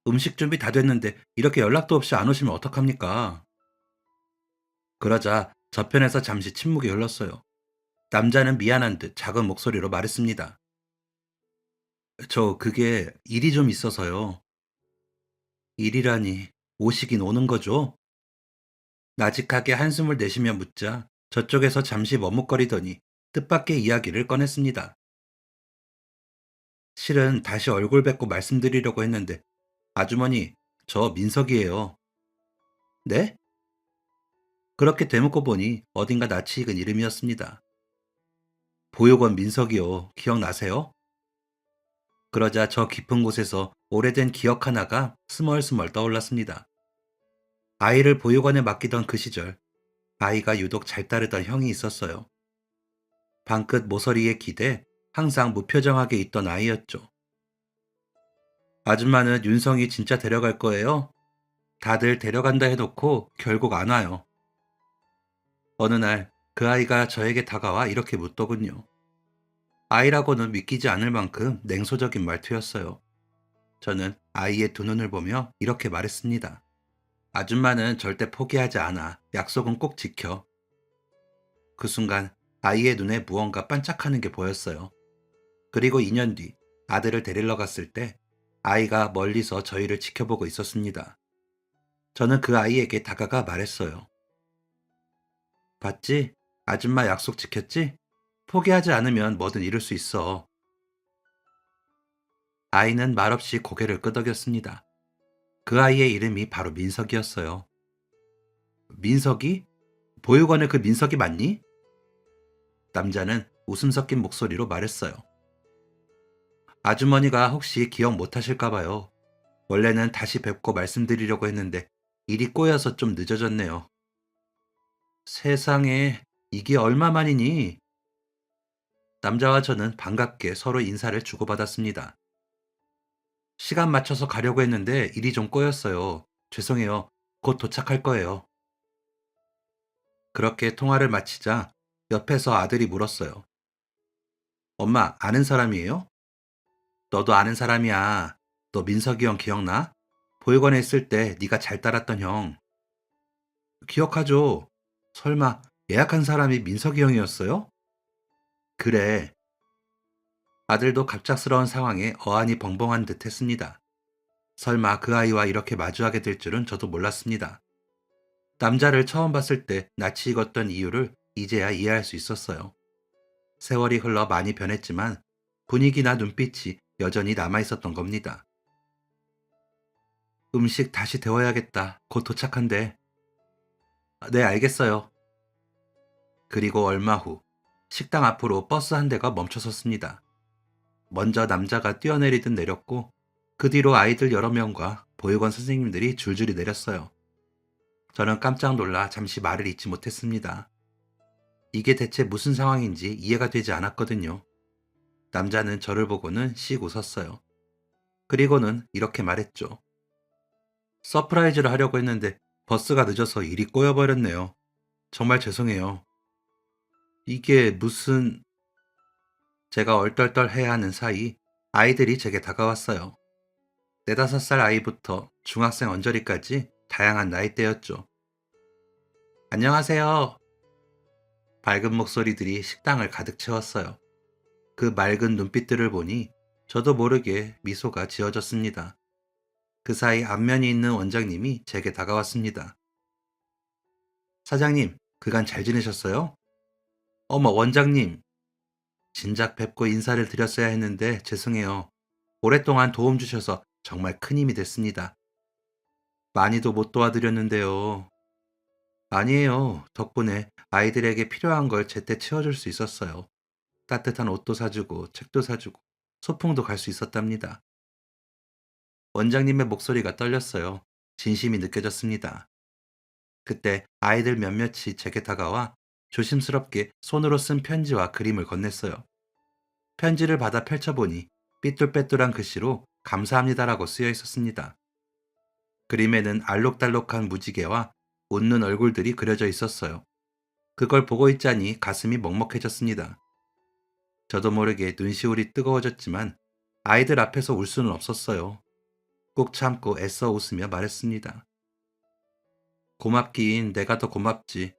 음식 준비 다 됐는데 이렇게 연락도 없이 안 오시면 어떡합니까? 그러자 저편에서 잠시 침묵이 흘렀어요. 남자는 미안한 듯 작은 목소리로 말했습니다. 저 그게 일이 좀 있어서요. 일이라니 오시긴 오는 거죠? 나직하게 한숨을 내쉬며 묻자 저쪽에서 잠시 머뭇거리더니 뜻밖의 이야기를 꺼냈습니다. 실은 다시 얼굴 뵙고 말씀드리려고 했는데 아주머니, 저 민석이에요. 네? 그렇게 되묻고 보니 어딘가 낯이 익은 이름이었습니다. 보육원 민석이요. 기억나세요? 그러자 저 깊은 곳에서 오래된 기억 하나가 스멀스멀 떠올랐습니다. 아이를 보육원에 맡기던 그 시절, 아이가 유독 잘 따르던 형이 있었어요. 방긋 모서리에 기대 항상 무표정하게 있던 아이였죠. 아줌마는 윤성이 진짜 데려갈 거예요? 다들 데려간다 해놓고 결국 안 와요. 어느 날 그 아이가 저에게 다가와 이렇게 묻더군요. 아이라고는 믿기지 않을 만큼 냉소적인 말투였어요. 저는 아이의 두 눈을 보며 이렇게 말했습니다. 아줌마는 절대 포기하지 않아. 약속은 꼭 지켜. 그 순간 아이의 눈에 무언가 반짝하는 게 보였어요. 그리고 2년 뒤 아들을 데리러 갔을 때 아이가 멀리서 저희를 지켜보고 있었습니다. 저는 그 아이에게 다가가 말했어요. 봤지? 아줌마 약속 지켰지? 포기하지 않으면 뭐든 이룰 수 있어. 아이는 말없이 고개를 끄덕였습니다. 그 아이의 이름이 바로 민석이었어요. 민석이? 보육원의 그 민석이 맞니? 남자는 웃음 섞인 목소리로 말했어요. 아주머니가 혹시 기억 못 하실까 봐요. 원래는 다시 뵙고 말씀드리려고 했는데 일이 꼬여서 좀 늦어졌네요. 세상에, 이게 얼마만이니? 남자와 저는 반갑게 서로 인사를 주고받았습니다. 시간 맞춰서 가려고 했는데 일이 좀 꼬였어요. 죄송해요. 곧 도착할 거예요. 그렇게 통화를 마치자 옆에서 아들이 물었어요. 엄마, 아는 사람이에요? 너도 아는 사람이야. 너 민석이 형 기억나? 보육원에 있을 때 네가 잘 따랐던 형. 기억하죠? 설마 예약한 사람이 민석이 형이었어요? 그래. 아들도 갑작스러운 상황에 어안이 벙벙한 듯 했습니다. 설마 그 아이와 이렇게 마주하게 될 줄은 저도 몰랐습니다. 남자를 처음 봤을 때 낯이 익었던 이유를 이제야 이해할 수 있었어요. 세월이 흘러 많이 변했지만 분위기나 눈빛이 여전히 남아 있었던 겁니다. 음식 다시 데워야겠다. 곧 도착한대. "아, 네, 알겠어요." 그리고 얼마 후 식당 앞으로 버스 한 대가 멈춰섰습니다. 먼저 남자가 뛰어내리듯 내렸고 그 뒤로 아이들 여러 명과 보육원 선생님들이 줄줄이 내렸어요. 저는 깜짝 놀라 잠시 말을 잇지 못했습니다. 이게 대체 무슨 상황인지 이해가 되지 않았거든요. 남자는 저를 보고는 씩 웃었어요. 그리고는 이렇게 말했죠. 서프라이즈를 하려고 했는데 버스가 늦어서 일이 꼬여버렸네요. 정말 죄송해요. 이게 무슨... 제가 얼떨떨해야 하는 사이 아이들이 제게 다가왔어요. 4~5살 아이부터 중학생 언저리까지 다양한 나이대였죠. 안녕하세요. 밝은 목소리들이 식당을 가득 채웠어요. 그 맑은 눈빛들을 보니 저도 모르게 미소가 지어졌습니다. 그 사이 안면이 있는 원장님이 제게 다가왔습니다. 사장님, 그간 잘 지내셨어요? 어머, 원장님. 진작 뵙고 인사를 드렸어야 했는데 죄송해요. 오랫동안 도움 주셔서 정말 큰 힘이 됐습니다. 많이도 못 도와드렸는데요. 아니에요. 덕분에 아이들에게 필요한 걸 제때 채워줄 수 있었어요. 따뜻한 옷도 사주고 책도 사주고 소풍도 갈 수 있었답니다. 원장님의 목소리가 떨렸어요. 진심이 느껴졌습니다. 그때 아이들 몇몇이 제게 다가와 조심스럽게 손으로 쓴 편지와 그림을 건넸어요. 편지를 받아 펼쳐보니 삐뚤빼뚤한 글씨로 감사합니다라고 쓰여 있었습니다. 그림에는 알록달록한 무지개와 웃는 얼굴들이 그려져 있었어요. 그걸 보고 있자니 가슴이 먹먹해졌습니다. 저도 모르게 눈시울이 뜨거워졌지만 아이들 앞에서 울 수는 없었어요. 꾹 참고 애써 웃으며 말했습니다. 고맙긴 내가 더 고맙지.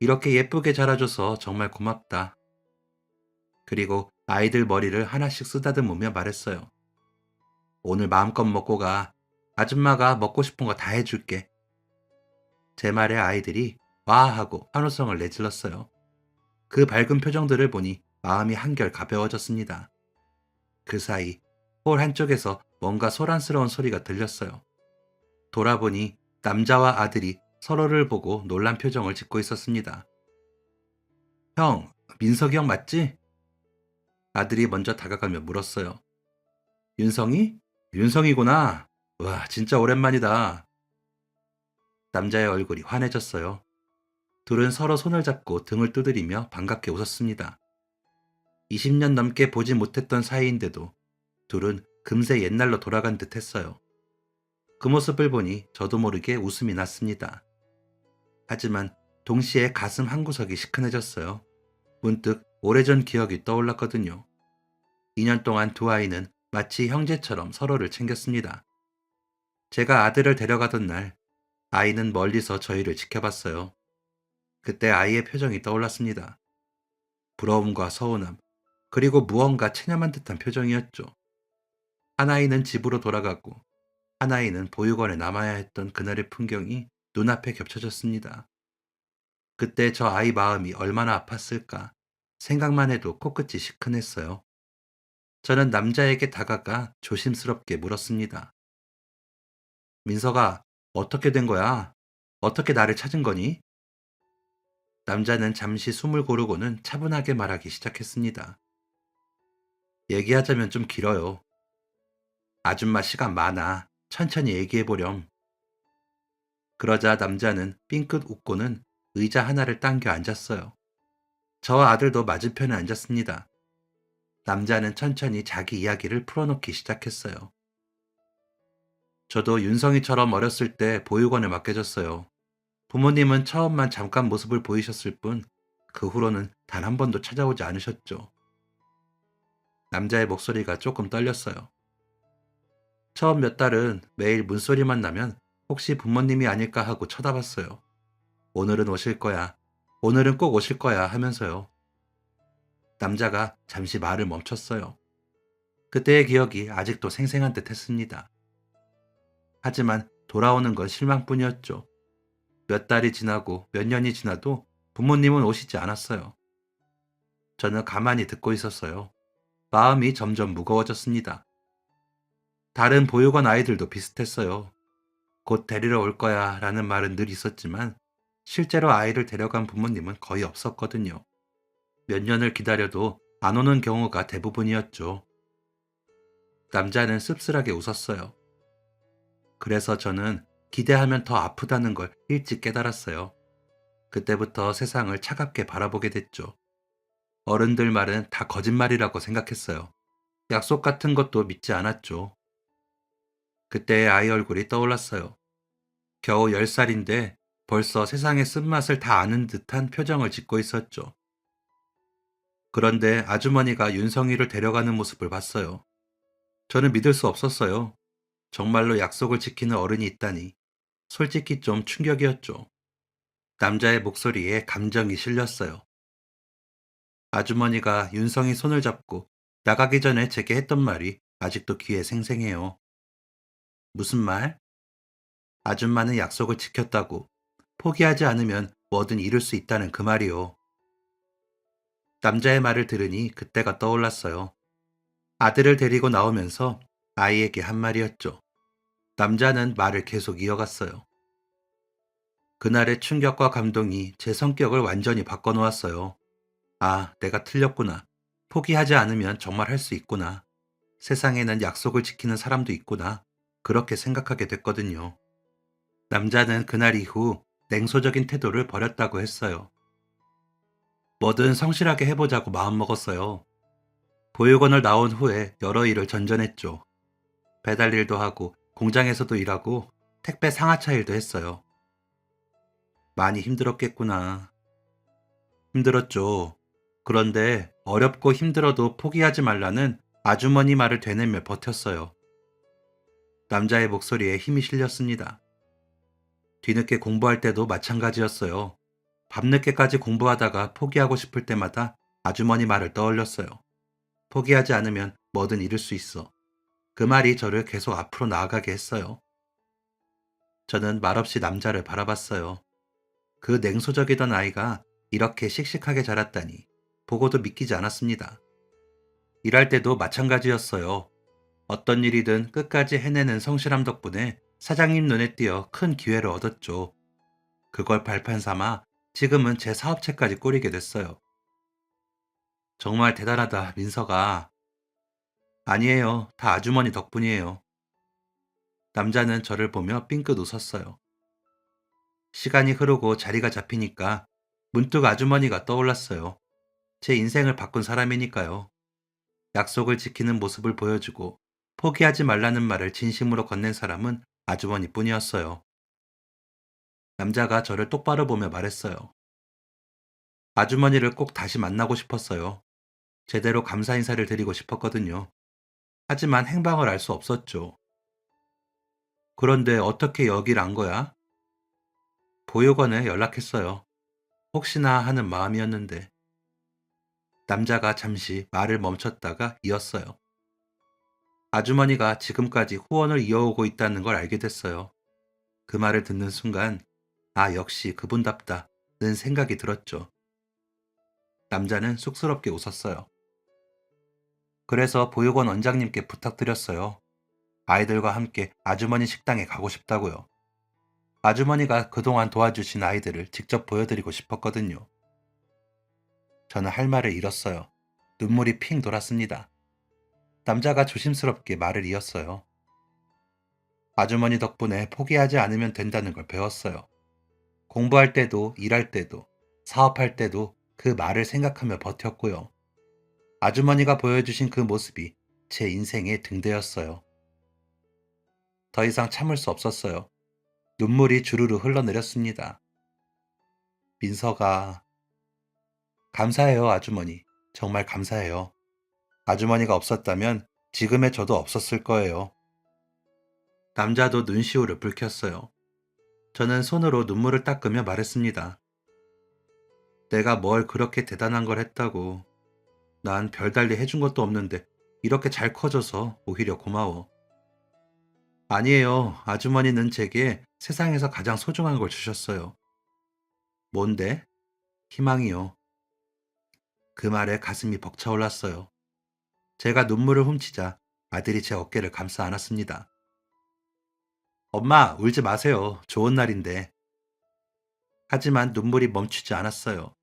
이렇게 예쁘게 자라줘서 정말 고맙다. 그리고 아이들 머리를 하나씩 쓰다듬으며 말했어요. 오늘 마음껏 먹고 가. 아줌마가 먹고 싶은 거 다 해줄게. 제 말에 아이들이 와 하고 환호성을 내질렀어요. 그 밝은 표정들을 보니 마음이 한결 가벼워졌습니다. 그 사이 홀 한쪽에서 뭔가 소란스러운 소리가 들렸어요. 돌아보니 남자와 아들이 서로를 보고 놀란 표정을 짓고 있었습니다. 형, 민석이 형 맞지? 아들이 먼저 다가가며 물었어요. 윤성이? 윤성이구나. 와, 진짜 오랜만이다. 남자의 얼굴이 환해졌어요. 둘은 서로 손을 잡고 등을 두드리며 반갑게 웃었습니다. 20년 넘게 보지 못했던 사이인데도 둘은 금세 옛날로 돌아간 듯 했어요. 그 모습을 보니 저도 모르게 웃음이 났습니다. 하지만 동시에 가슴 한구석이 시큰해졌어요. 문득 오래전 기억이 떠올랐거든요. 2년 동안 두 아이는 마치 형제처럼 서로를 챙겼습니다. 제가 아들을 데려가던 날, 아이는 멀리서 저희를 지켜봤어요. 그때 아이의 표정이 떠올랐습니다. 부러움과 서운함, 그리고 무언가 체념한 듯한 표정이었죠. 한 아이는 집으로 돌아가고, 한 아이는 보육원에 남아야 했던 그날의 풍경이 눈앞에 겹쳐졌습니다. 그때 저 아이 마음이 얼마나 아팠을까 생각만 해도 코끝이 시큰했어요. 저는 남자에게 다가가 조심스럽게 물었습니다. 민서가 어떻게 된 거야? 어떻게 나를 찾은 거니? 남자는 잠시 숨을 고르고는 차분하게 말하기 시작했습니다. 얘기하자면 좀 길어요. 아줌마 시간 많아. 천천히 얘기해보렴. 그러자 남자는 삥긋 웃고는 의자 하나를 당겨 앉았어요. 저와 아들도 맞은편에 앉았습니다. 남자는 천천히 자기 이야기를 풀어놓기 시작했어요. 저도 윤성이처럼 어렸을 때 보육원에 맡겨졌어요. 부모님은 처음만 잠깐 모습을 보이셨을 뿐, 그 후로는 단 한 번도 찾아오지 않으셨죠. 남자의 목소리가 조금 떨렸어요. 처음 몇 달은 매일 문소리만 나면 혹시 부모님이 아닐까 하고 쳐다봤어요. 오늘은 오실 거야. 오늘은 꼭 오실 거야 하면서요. 남자가 잠시 말을 멈췄어요. 그때의 기억이 아직도 생생한 듯 했습니다. 하지만 돌아오는 건 실망뿐이었죠. 몇 달이 지나고 몇 년이 지나도 부모님은 오시지 않았어요. 저는 가만히 듣고 있었어요. 마음이 점점 무거워졌습니다. 다른 보육원 아이들도 비슷했어요. 곧 데리러 올 거야 라는 말은 늘 있었지만 실제로 아이를 데려간 부모님은 거의 없었거든요. 몇 년을 기다려도 안 오는 경우가 대부분이었죠. 남자는 씁쓸하게 웃었어요. 그래서 저는 기대하면 더 아프다는 걸 일찍 깨달았어요. 그때부터 세상을 차갑게 바라보게 됐죠. 어른들 말은 다 거짓말이라고 생각했어요. 약속 같은 것도 믿지 않았죠. 그때의 아이 얼굴이 떠올랐어요. 겨우 10살인데 벌써 세상의 쓴맛을 다 아는 듯한 표정을 짓고 있었죠. 그런데 아주머니가 윤성이를 데려가는 모습을 봤어요. 저는 믿을 수 없었어요. 정말로 약속을 지키는 어른이 있다니. 솔직히 좀 충격이었죠. 남자의 목소리에 감정이 실렸어요. 아주머니가 윤성이 손을 잡고 나가기 전에 제게 했던 말이 아직도 귀에 생생해요. 무슨 말? 아줌마는 약속을 지켰다고. 포기하지 않으면 뭐든 이룰 수 있다는 그 말이요. 남자의 말을 들으니 그때가 떠올랐어요. 아들을 데리고 나오면서 아이에게 한 말이었죠. 남자는 말을 계속 이어갔어요. 그날의 충격과 감동이 제 성격을 완전히 바꿔놓았어요. 아, 내가 틀렸구나. 포기하지 않으면 정말 할 수 있구나. 세상에는 약속을 지키는 사람도 있구나. 그렇게 생각하게 됐거든요. 남자는 그날 이후 냉소적인 태도를 버렸다고 했어요. 뭐든 성실하게 해보자고 마음먹었어요. 보육원을 나온 후에 여러 일을 전전했죠. 배달 일도 하고 공장에서도 일하고 택배 상하차 일도 했어요. 많이 힘들었겠구나. 힘들었죠. 그런데 어렵고 힘들어도 포기하지 말라는 아주머니 말을 되뇌며 버텼어요. 남자의 목소리에 힘이 실렸습니다. 뒤늦게 공부할 때도 마찬가지였어요. 밤늦게까지 공부하다가 포기하고 싶을 때마다 아주머니 말을 떠올렸어요. 포기하지 않으면 뭐든 이룰 수 있어. 그 말이 저를 계속 앞으로 나아가게 했어요. 저는 말없이 남자를 바라봤어요. 그 냉소적이던 아이가 이렇게 씩씩하게 자랐다니 보고도 믿기지 않았습니다. 일할 때도 마찬가지였어요. 어떤 일이든 끝까지 해내는 성실함 덕분에 사장님 눈에 띄어 큰 기회를 얻었죠. 그걸 발판 삼아 지금은 제 사업체까지 꾸리게 됐어요. 정말 대단하다, 민서가. 아니에요. 다 아주머니 덕분이에요. 남자는 저를 보며 삥긋 웃었어요. 시간이 흐르고 자리가 잡히니까 문득 아주머니가 떠올랐어요. 제 인생을 바꾼 사람이니까요. 약속을 지키는 모습을 보여주고 포기하지 말라는 말을 진심으로 건넨 사람은 아주머니뿐이었어요. 남자가 저를 똑바로 보며 말했어요. 아주머니를 꼭 다시 만나고 싶었어요. 제대로 감사 인사를 드리고 싶었거든요. 하지만 행방을 알 수 없었죠. 그런데 어떻게 여길 안 거야? 보육원에 연락했어요. 혹시나 하는 마음이었는데. 남자가 잠시 말을 멈췄다가 이었어요. 아주머니가 지금까지 후원을 이어오고 있다는 걸 알게 됐어요. 그 말을 듣는 순간, 아, 역시 그분답다는 생각이 들었죠. 남자는 쑥스럽게 웃었어요. 그래서 보육원 원장님께 부탁드렸어요. 아이들과 함께 아주머니 식당에 가고 싶다고요. 아주머니가 그동안 도와주신 아이들을 직접 보여드리고 싶었거든요. 저는 할 말을 잃었어요. 눈물이 핑 돌았습니다. 남자가 조심스럽게 말을 이었어요. 아주머니 덕분에 포기하지 않으면 된다는 걸 배웠어요. 공부할 때도 일할 때도 사업할 때도 그 말을 생각하며 버텼고요. 아주머니가 보여주신 그 모습이 제 인생의 등대였어요. 더 이상 참을 수 없었어요. 눈물이 주르르 흘러내렸습니다. 민서가, 감사해요, 아주머니. 정말 감사해요. 아주머니가 없었다면 지금의 저도 없었을 거예요. 남자도 눈시울을 붉혔어요. 저는 손으로 눈물을 닦으며 말했습니다. 내가 뭘 그렇게 대단한 걸 했다고. 난 별달리 해준 것도 없는데 이렇게 잘 커져서 오히려 고마워. 아니에요. 아주머니는 제게 세상에서 가장 소중한 걸 주셨어요. 뭔데? 희망이요. 그 말에 가슴이 벅차올랐어요. 제가 눈물을 훔치자 아들이 제 어깨를 감싸 안았습니다. 엄마, 울지 마세요. 좋은 날인데. 하지만 눈물이 멈추지 않았어요.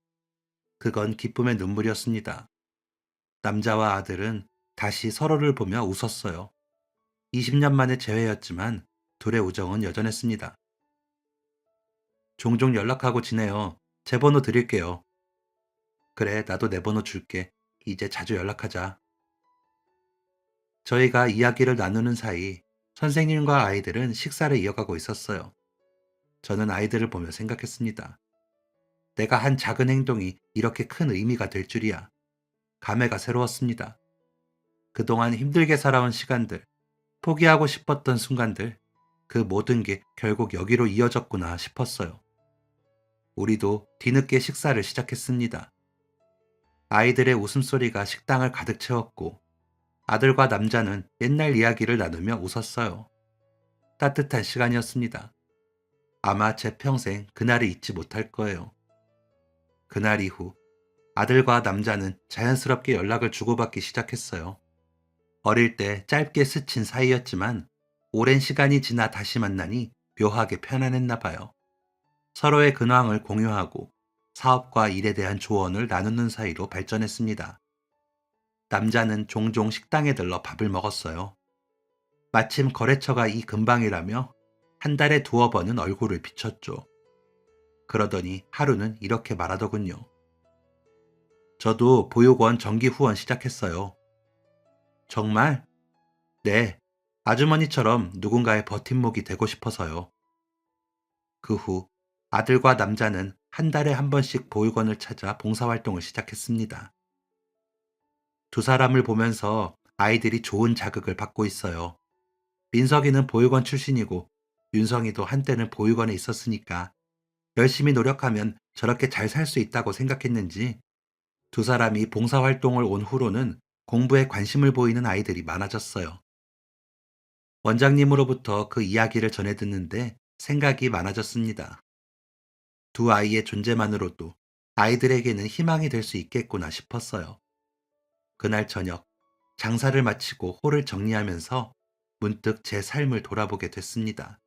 그건 기쁨의 눈물이었습니다. 남자와 아들은 다시 서로를 보며 웃었어요. 20년 만의 재회였지만 둘의 우정은 여전했습니다. 종종 연락하고 지내요. 제 번호 드릴게요. 그래, 나도 내 번호 줄게. 이제 자주 연락하자. 저희가 이야기를 나누는 사이 선생님과 아이들은 식사를 이어가고 있었어요. 저는 아이들을 보며 생각했습니다. 내가 한 작은 행동이 이렇게 큰 의미가 될 줄이야. 감회가 새로웠습니다. 그동안 힘들게 살아온 시간들, 포기하고 싶었던 순간들, 그 모든 게 결국 여기로 이어졌구나 싶었어요. 우리도 뒤늦게 식사를 시작했습니다. 아이들의 웃음소리가 식당을 가득 채웠고 아들과 남자는 옛날 이야기를 나누며 웃었어요. 따뜻한 시간이었습니다. 아마 제 평생 그날을 잊지 못할 거예요. 그날 이후 아들과 남자는 자연스럽게 연락을 주고받기 시작했어요. 어릴 때 짧게 스친 사이였지만 오랜 시간이 지나 다시 만나니 묘하게 편안했나 봐요. 서로의 근황을 공유하고 사업과 일에 대한 조언을 나누는 사이로 발전했습니다. 남자는 종종 식당에 들러 밥을 먹었어요. 마침 거래처가 이 근방이라며 한 달에 2-3번은 얼굴을 비췄죠. 그러더니 하루는 이렇게 말하더군요. 저도 보육원 정기 후원 시작했어요. 정말? 네, 아주머니처럼 누군가의 버팀목이 되고 싶어서요. 그 후 아들과 남자는 한 달에 한 번씩 보육원을 찾아 봉사활동을 시작했습니다. 두 사람을 보면서 아이들이 좋은 자극을 받고 있어요. 민석이는 보육원 출신이고 윤성이도 한때는 보육원에 있었으니까 열심히 노력하면 저렇게 잘 살 수 있다고 생각했는지 두 사람이 봉사활동을 온 후로는 공부에 관심을 보이는 아이들이 많아졌어요. 원장님으로부터 그 이야기를 전해 듣는데 생각이 많아졌습니다. 두 아이의 존재만으로도 아이들에게는 희망이 될 수 있겠구나 싶었어요. 그날 저녁, 장사를 마치고 홀을 정리하면서 문득 제 삶을 돌아보게 됐습니다.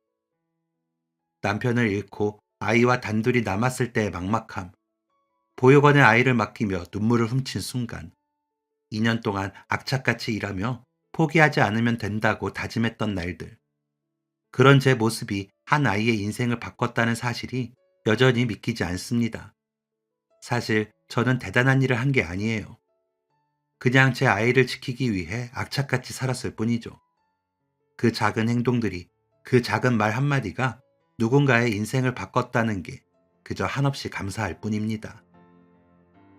남편을 잃고 아이와 단둘이 남았을 때의 막막함, 보육원에 아이를 맡기며 눈물을 훔친 순간, 2년 동안 악착같이 일하며 포기하지 않으면 된다고 다짐했던 날들. 그런 제 모습이 한 아이의 인생을 바꿨다는 사실이 여전히 믿기지 않습니다. 사실 저는 대단한 일을 한 게 아니에요. 그냥 제 아이를 지키기 위해 악착같이 살았을 뿐이죠. 그 작은 행동들이, 그 작은 말 한마디가 누군가의 인생을 바꿨다는 게 그저 한없이 감사할 뿐입니다.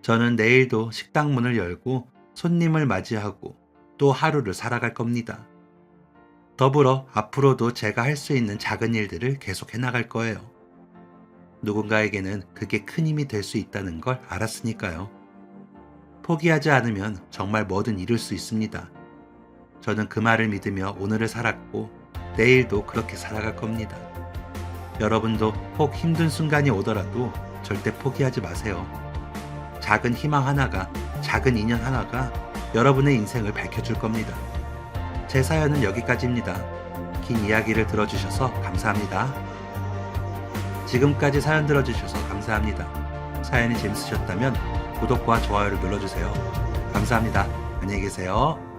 저는 내일도 식당 문을 열고 손님을 맞이하고 또 하루를 살아갈 겁니다. 더불어 앞으로도 제가 할 수 있는 작은 일들을 계속 해나갈 거예요. 누군가에게는 그게 큰 힘이 될 수 있다는 걸 알았으니까요. 포기하지 않으면 정말 뭐든 이룰 수 있습니다. 저는 그 말을 믿으며 오늘을 살았고 내일도 그렇게 살아갈 겁니다. 여러분도 혹 힘든 순간이 오더라도 절대 포기하지 마세요. 작은 희망 하나가, 작은 인연 하나가 여러분의 인생을 밝혀줄 겁니다. 제 사연은 여기까지입니다. 긴 이야기를 들어주셔서 감사합니다. 지금까지 사연 들어주셔서 감사합니다. 사연이 재밌으셨다면 구독과 좋아요를 눌러주세요. 감사합니다. 안녕히 계세요.